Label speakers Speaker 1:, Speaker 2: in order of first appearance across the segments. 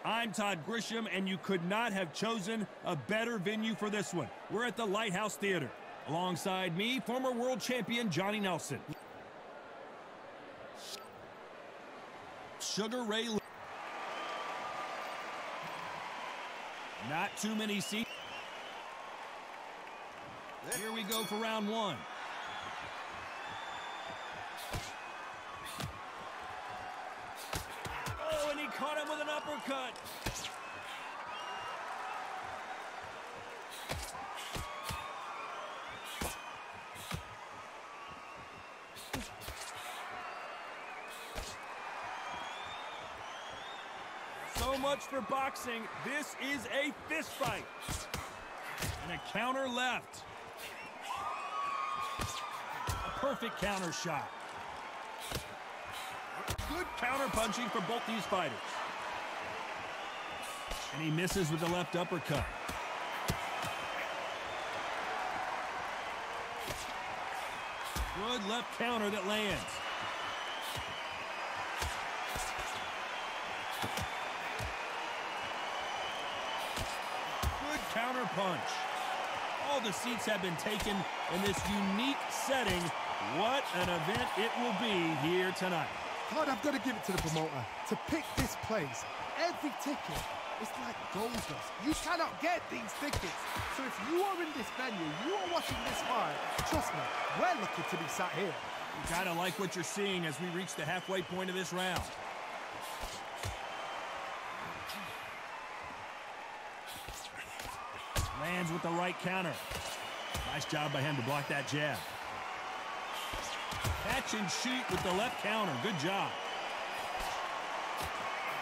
Speaker 1: I'm Todd Grisham, and you could not have chosen a better venue for this one. We're at the Lighthouse Theater. Alongside me, former world champion Johnny Nelson. Sugar Ray. Not too many seats. Here we go for round one. Oh, and he caught him with an uppercut. So much for boxing. This is a fist fight. And a counter left. A perfect counter shot. Good counter punching for both these fighters. And he misses with the left uppercut. Good left counter that lands. Counter punch. All the seats have been taken in this unique setting. What an event it will be here tonight.
Speaker 2: Todd, I've got to give it to the promoter. To pick this place, every ticket is like gold dust. You cannot get these tickets. So if you are in this venue, you are watching this fight, trust me, we're lucky to be sat here.
Speaker 1: You gotta like what you're seeing as we reach the halfway point of this round. Lands with the right counter. Nice job by him to block that jab. Catch and shoot with the left counter. Good job.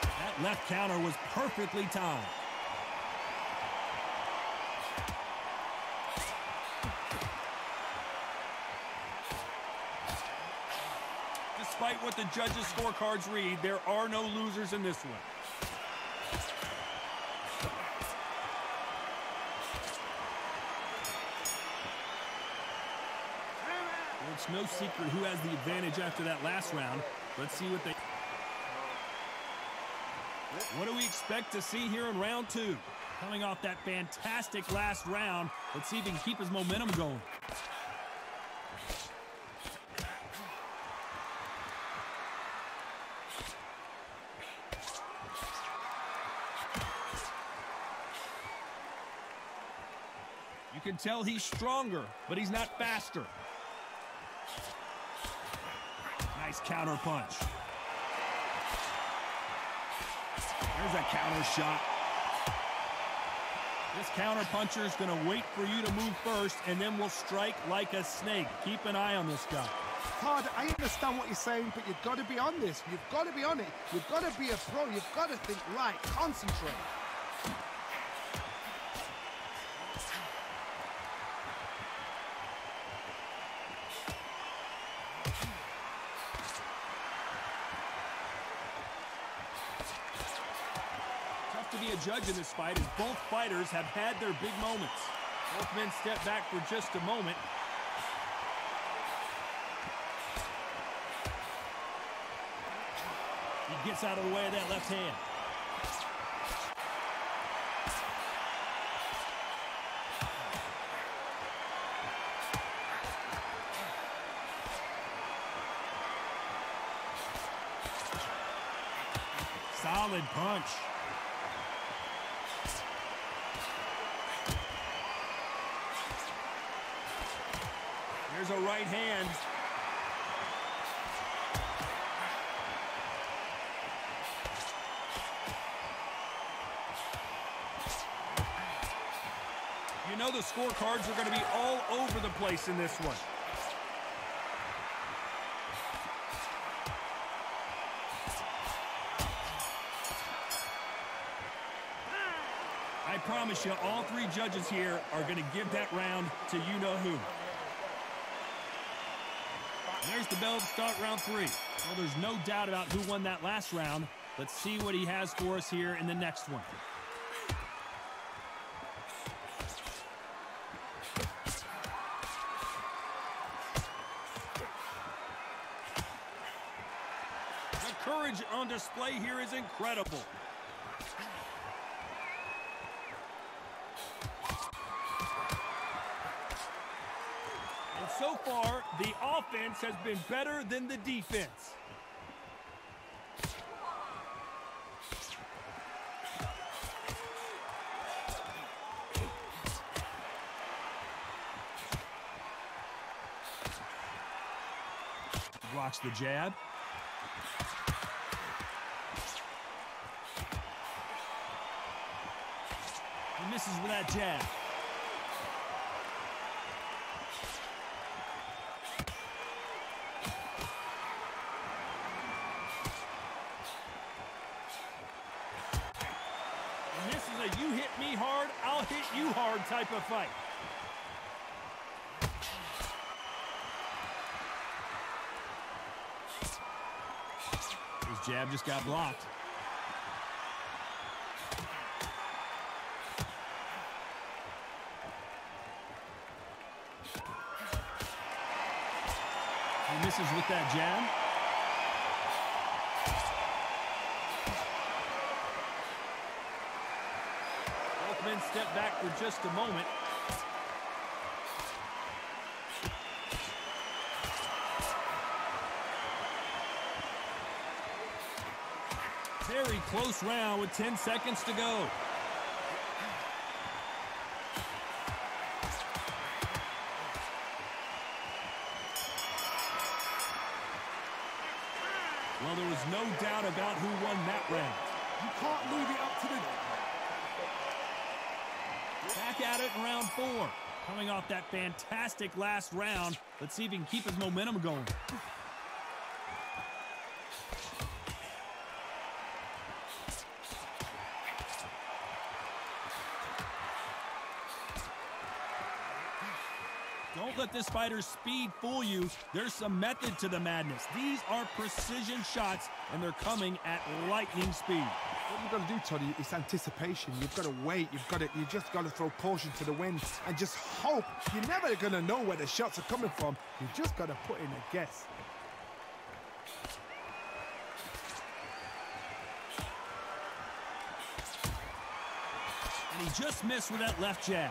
Speaker 1: That left counter was perfectly timed. Despite what the judges' scorecards read, there are no losers in this one. It's no secret who has the advantage after that last round. Let's see what they... What do we expect to see here in round two? Coming off that fantastic last round, let's see if he can keep his momentum going. You can tell he's stronger, but he's not faster. Nice counter punch. There's a counter shot. This counter puncher is going to wait for you to move first, and then will strike like a snake. Keep an eye on this guy.
Speaker 2: Todd, I understand what you're saying, but you've got to be on this. You've got to be on it. You've got to be a pro. You've got to think right. Concentrate.
Speaker 1: To be a judge in this fight, as both fighters have had their big moments. Both men step back for just a moment. He gets out of the way of that left hand. Solid punch. There's a right hand. You know the scorecards are going to be all over the place in this one. I promise you, all three judges here are going to give that round to you-know-who. There's the bell to start round three. Well, there's no doubt about who won that last round. Let's see what he has for us here in the next one. The courage on display here is incredible. The offense has been better than the defense. Blocks the jab. He misses with that jab. And this is a you hit me hard, I'll hit you hard type of fight. His jab just got blocked. He misses with that jab. Both men step back for just a moment. Very close round with 10 seconds to go. Well, there was no doubt about who won that round.
Speaker 2: You can't leave it up to the...
Speaker 1: Back at it in round 4. Coming off that fantastic last round. Let's see if he can keep his momentum going. Don't let this fighter's speed fool you. There's some method to the madness. These are precision shots, and they're coming at lightning speed.
Speaker 2: What you've got to do, Tony, is anticipation. You've got to wait. You just got to throw caution to the wind and just hope. You're never going to know where the shots are coming from. You just got to put in a guess.
Speaker 1: And he just missed with that left jab.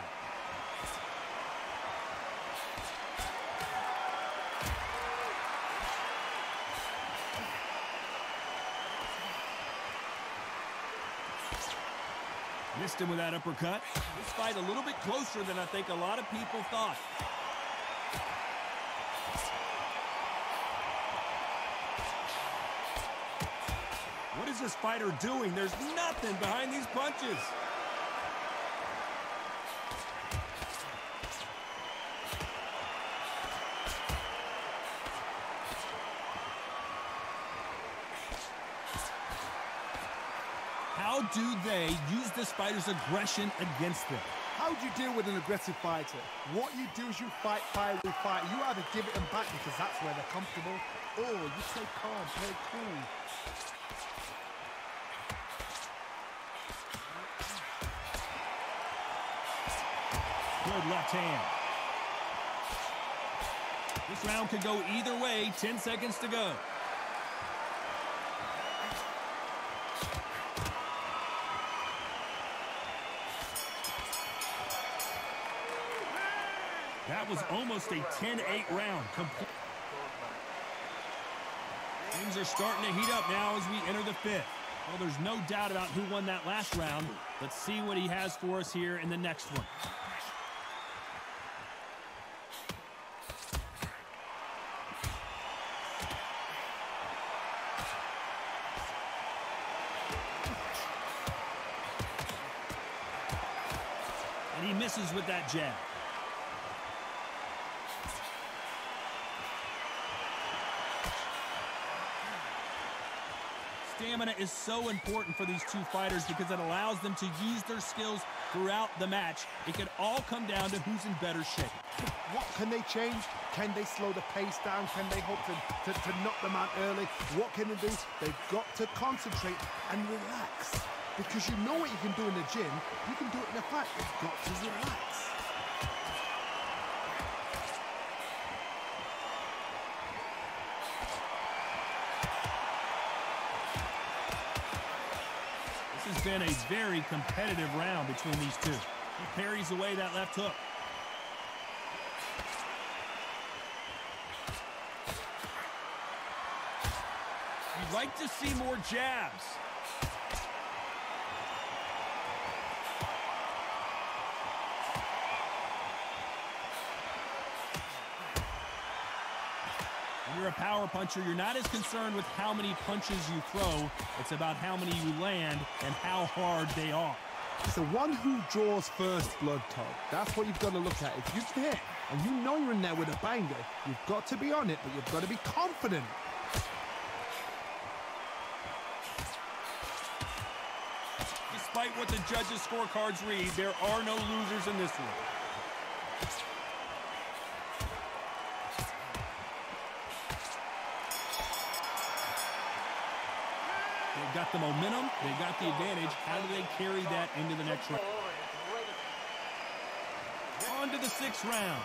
Speaker 1: Missed him with that uppercut. This fight a little bit closer than I think a lot of people thought. What is this fighter doing? There's nothing behind these punches. How do they use this fighter's aggression against them?
Speaker 2: How do you deal with an aggressive fighter? What you do is you fight, fire with fight. You either give it them back because that's where they're comfortable, or you stay calm, play cool.
Speaker 1: Good left hand. This round could go either way. 10 seconds to go. That was almost a 10-8 round. Things are starting to heat up now as we enter the 5th. Well, there's no doubt about who won that last round. Let's see what he has for us here in the next one. And he misses with that jab. Stamina is so important for these two fighters because it allows them to use their skills throughout the match. It can all come down to who's in better shape.
Speaker 2: What can they change? Can they slow the pace down? Can they hope to knock them out early? What can they do? They've got to concentrate and relax. Because you know what you can do in the gym, you can do it in a fight. You've got to relax.
Speaker 1: This has been a very competitive round between these two. He parries away that left hook. You'd like to see more jabs. When you're a power puncher, you're not as concerned with how many punches you throw. It's about how many you land and how hard they are.
Speaker 2: It's the one who draws first blood, Todd. That's what you've got to look at. If you hit and you know you're in there with a banger, you've got to be on it, but you've got to be confident.
Speaker 1: Despite what the judges' scorecards read, there are no losers in this one. They've got the momentum, they've got the advantage. How do they carry that into the next round? On to the 6th round.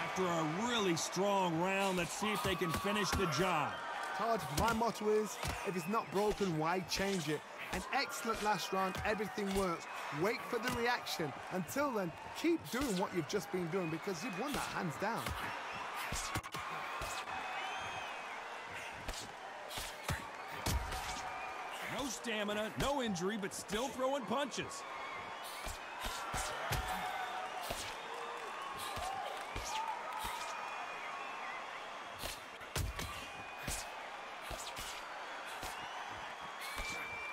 Speaker 1: After a really strong round, let's see if they can finish the job.
Speaker 2: Todd, my motto is, if it's not broken, why change it? An excellent last round, everything works. Wait for the reaction. Until then, keep doing what you've just been doing because you've won that hands down.
Speaker 1: No stamina, no injury, but still throwing punches.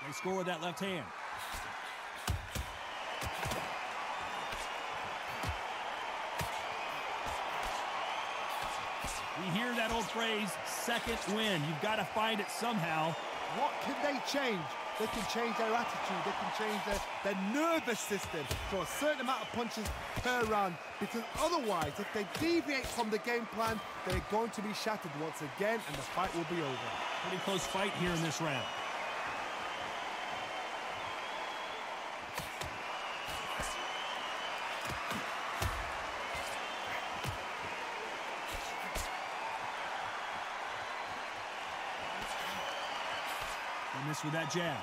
Speaker 1: They score with that left hand. We hear that old phrase, second win. You've got to find it somehow.
Speaker 2: What can they change? They can change their attitude. They can change their nervous system for a certain amount of punches per round. Because otherwise, if they deviate from the game plan, they're going to be shattered once again, and the fight will be over.
Speaker 1: Pretty close fight here in this round. Miss with that jab.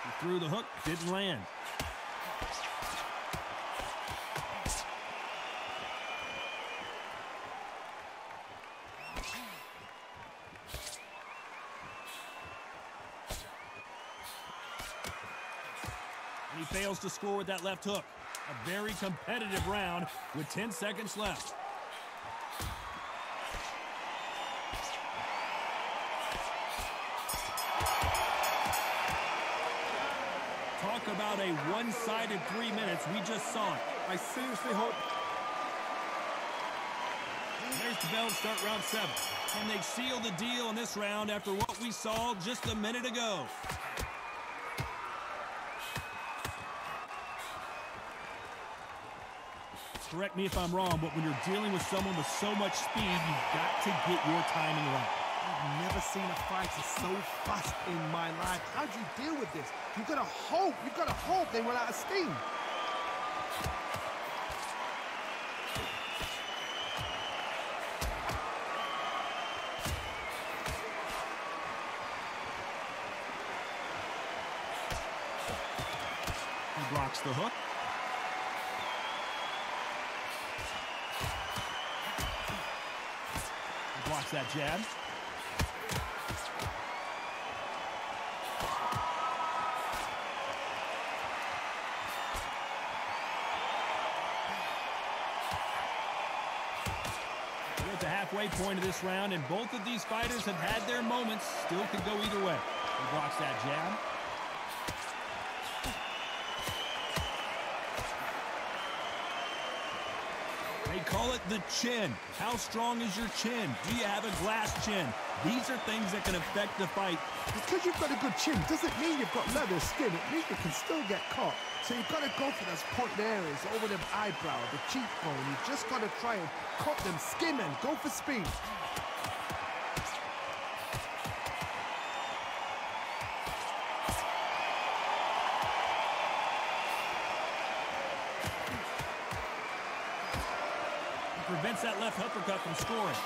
Speaker 1: He threw the hook, didn't land. And he fails to score with that left hook. A very competitive round with 10 seconds left. Talk about a one-sided 3 minutes. We just saw it.
Speaker 2: I seriously hope...
Speaker 1: There's the bell to start round 7. Can they seal the deal in this round after what we saw just a minute ago? Correct me if I'm wrong, but when you're dealing with someone with so much speed, you've got to get your timing right.
Speaker 2: I've never seen a fighter so fast in my life. How do you deal with this? You've got to hope they run out of steam.
Speaker 1: He blocks the hook. Blocks that jab. We're at the halfway point of this round, and both of these fighters have had their moments. Still could go either way. He blocks that jab. They call it the chin. How strong is your chin? Do you have a glass chin? These are things that can affect the fight.
Speaker 2: Because you've got a good chin doesn't mean you've got leather skin. It means you can still get caught. So you've got to go for those pointed areas over the eyebrow, the cheekbone. You've just got to try and cut them, skim them, go for speed.
Speaker 1: Prevents that left uppercut from scoring.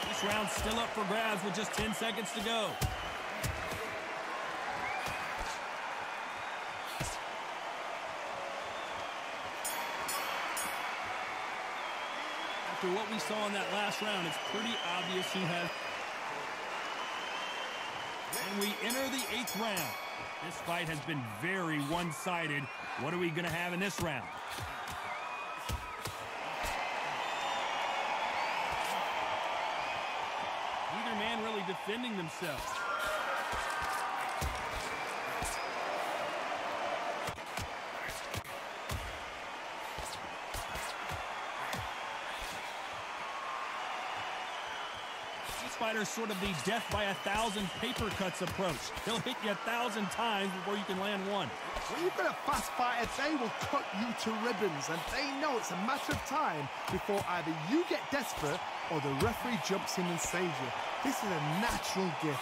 Speaker 1: This round's still up for grabs with just 10 seconds to go. After what we saw in that last round, it's pretty obvious who has. And we enter the 8th round. This fight has been very one-sided. What are we going to have in this round? Neither man really defending themselves. Fighter's sort of the death by 1,000 paper cuts approach. He'll hit you 1,000 times before you can land one.
Speaker 2: When you've got a fast fighter, they will cut you to ribbons, and they know it's a matter of time before either you get desperate or the referee jumps in and saves you. This is a natural gift.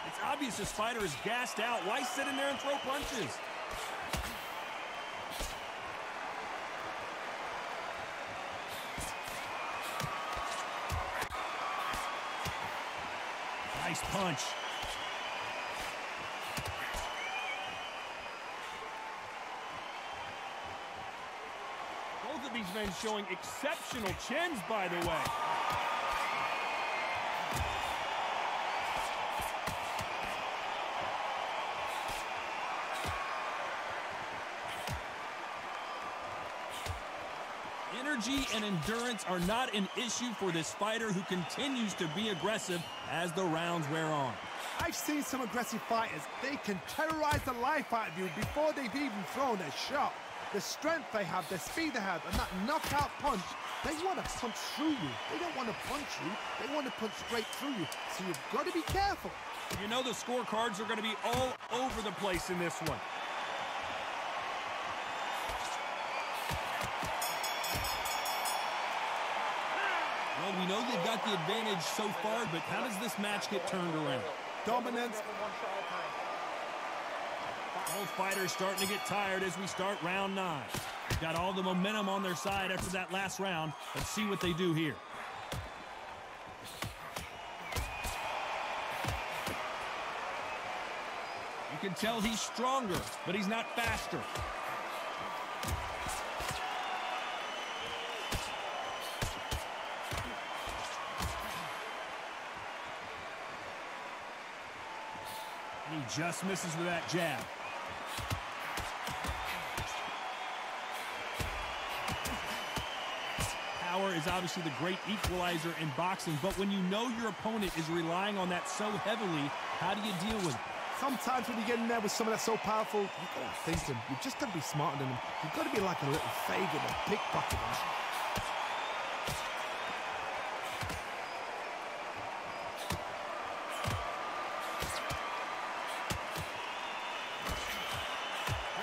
Speaker 1: It's obvious this fighter is gassed out. Why sit in there and throw punches? Nice punch. Both of these men showing exceptional chins, by the way. Energy and endurance are not an issue for this fighter who continues to be aggressive as the rounds wear on.
Speaker 2: I've seen some aggressive fighters. They can terrorize the life out of you before they've even thrown a shot. The strength they have, the speed they have, and that knockout punch, they want to punch through you. They don't want to punch you. They want to punch straight through you. So you've got to be careful.
Speaker 1: You know the scorecards are going to be all over the place in this one. Well, we know they've got the advantage so far, but how does this match get turned around?
Speaker 2: Dominance.
Speaker 1: Both fighters starting to get tired as we start round 9. They've got all the momentum on their side after that last round. Let's see what they do here. You can tell he's stronger, but he's not faster. He just misses with that jab. Power is obviously the great equalizer in boxing, but when you know your opponent is relying on that so heavily, how do you deal with it?
Speaker 2: Sometimes when you get in there with someone that's so powerful, you've got to think him. You've just got to be smarter than him. You've got to be like a little Fagin or pickpocket him.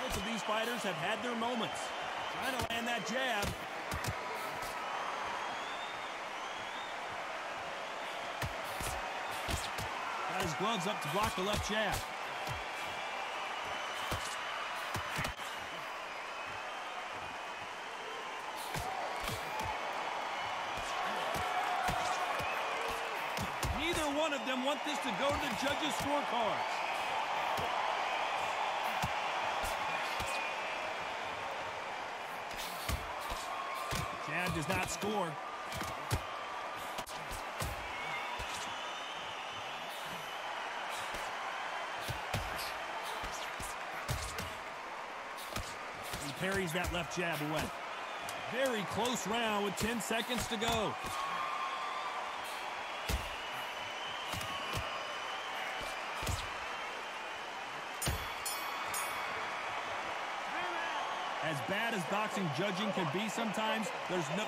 Speaker 1: Both of these fighters have had their moments. Trying to land that jab. Got his gloves up to block the left jab. Neither one of them want this to go to the judges' scorecards. Jab does not score. He parries that left jab away. Very close round with 10 seconds to go. As bad as boxing judging can be sometimes, there's no...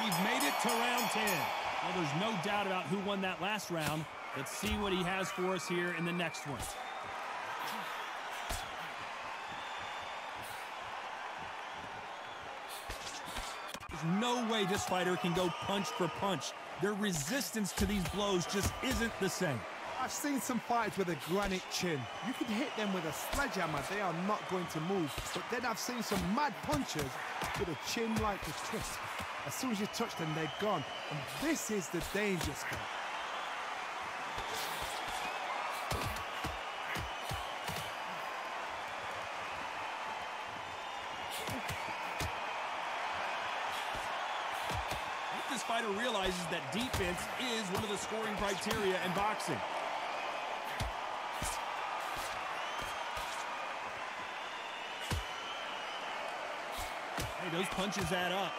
Speaker 1: We've made it to round 10. Well, there's no doubt about who won that last round. Let's see what he has for us here in the next one. There's no way this fighter can go punch for punch. Their resistance to these blows just isn't the same.
Speaker 2: I've seen some fighters with a granite chin. You can hit them with a sledgehammer, they are not going to move. But then I've seen some mad punchers with a chin like a twist. As soon as you touch them, they're gone. And this is the danger spot.
Speaker 1: this fighter realizes that defense is one of the scoring criteria in boxing. Hey, those punches add up.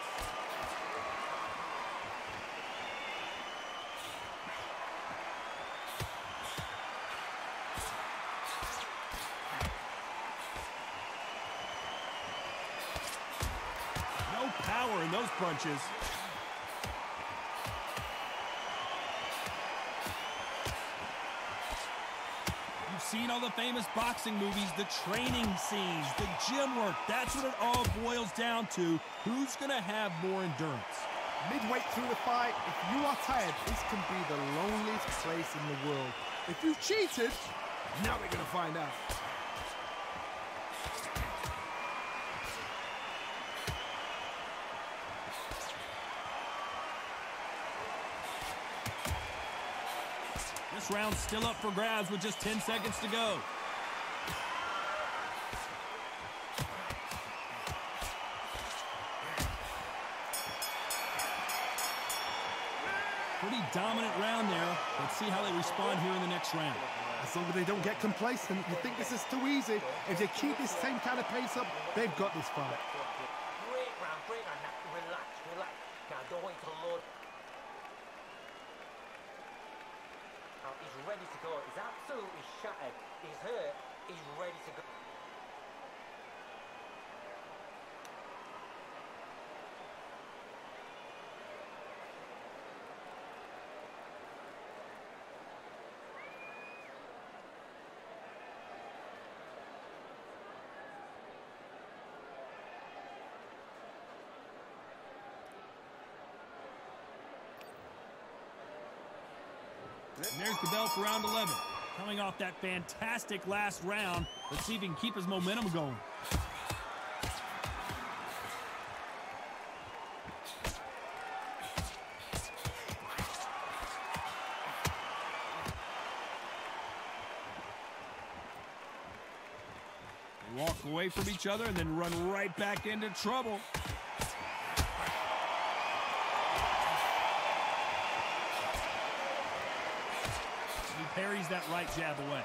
Speaker 1: No power in those punches. Seen all the famous boxing movies, the training scenes, the gym work. That's what it all boils down to. Who's going to have more endurance?
Speaker 2: Midway through the fight, if you are tired, this can be the loneliest place in the world. If you cheated, now we're going to find out.
Speaker 1: This round's still up for grabs with just 10 seconds to go. Pretty dominant round there. Let's see how they respond here in the next round.
Speaker 2: As long as they don't get complacent, you think this is too easy. If they keep this same kind of pace up, they've got this fight.
Speaker 3: Great round. Now, relax. Now, don't wait till the Lord. He's ready to go. He's absolutely shattered. He's hurt. He's ready to go.
Speaker 1: And there's the bell for round 11. Coming off that fantastic last round, let's see if he can keep his momentum going. They walk away from each other and then run right back into trouble. Parries that right jab away.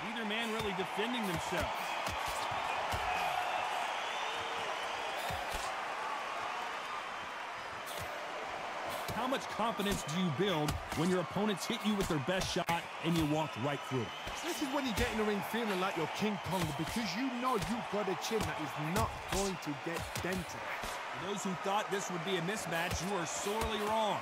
Speaker 1: Neither man really defending themselves. How much confidence do you build when your opponents hit you with their best shot and you walk right through it?
Speaker 2: This is when you get in the ring feeling like you're King Kong, because you know you've got a chin that is not going to get dented.
Speaker 1: For those who thought this would be a mismatch, you are sorely wrong.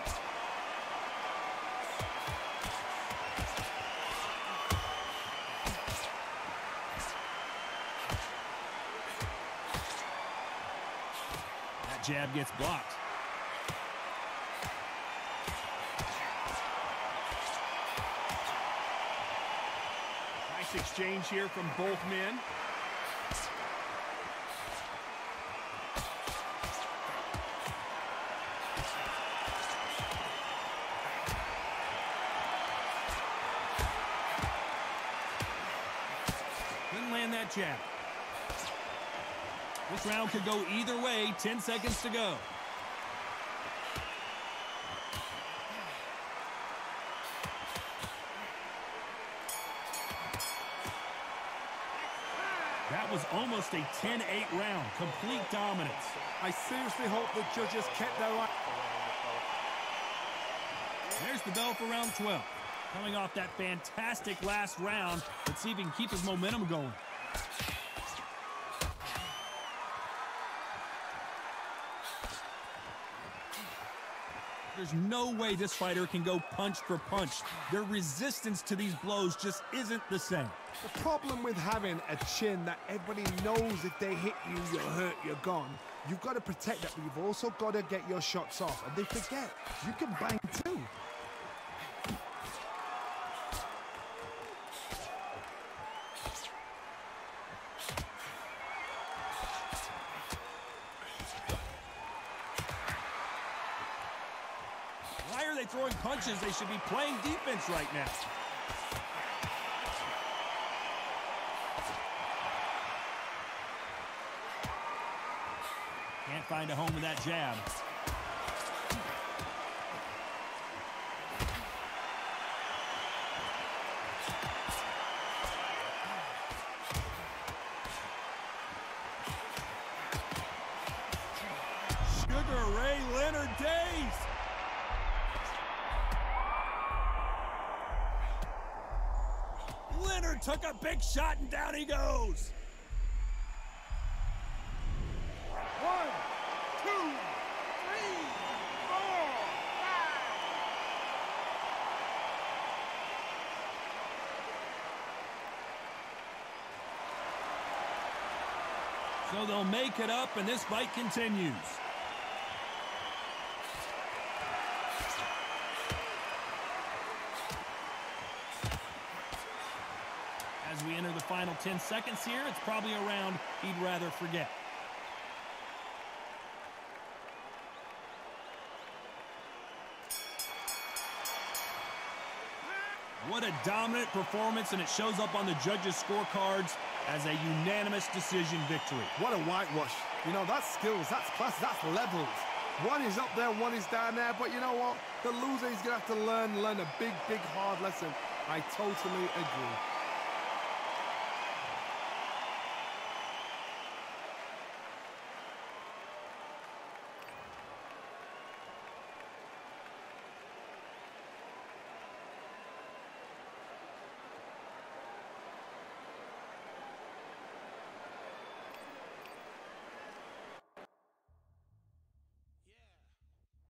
Speaker 1: That jab gets blocked. Exchange here from both men. Couldn't land that jab. This round could go either way. 10 seconds to go. That was almost a 10-8 round. Complete dominance.
Speaker 2: I seriously hope the judges kept their eye.
Speaker 1: There's the bell for round 12. Coming off that fantastic last round, let's see if he can keep his momentum going. There's no way this fighter can go punch for punch. Their resistance to these blows just isn't the same.
Speaker 2: The problem with having a chin that everybody knows if they hit you, you're hurt, you're gone. You've got to protect that, but you've also got to get your shots off. And they forget, you can bang too.
Speaker 1: throwing punches. They should be playing defense right now. Can't find a home with that jab. Sugar Ray Leonard days. Leonard took a big shot and down he goes.
Speaker 2: 1, 2, 3, 4, 5.
Speaker 1: So they'll make it up, and this fight continues. As we enter the final 10 seconds here, it's probably a round he'd rather forget. What a dominant performance, and it shows up on the judges' scorecards as a unanimous decision victory.
Speaker 2: What a whitewash. You know, that's skills, that's class, that's levels. One is up there, one is down there, but you know what? The loser is going to have to learn a big, hard lesson. I totally agree.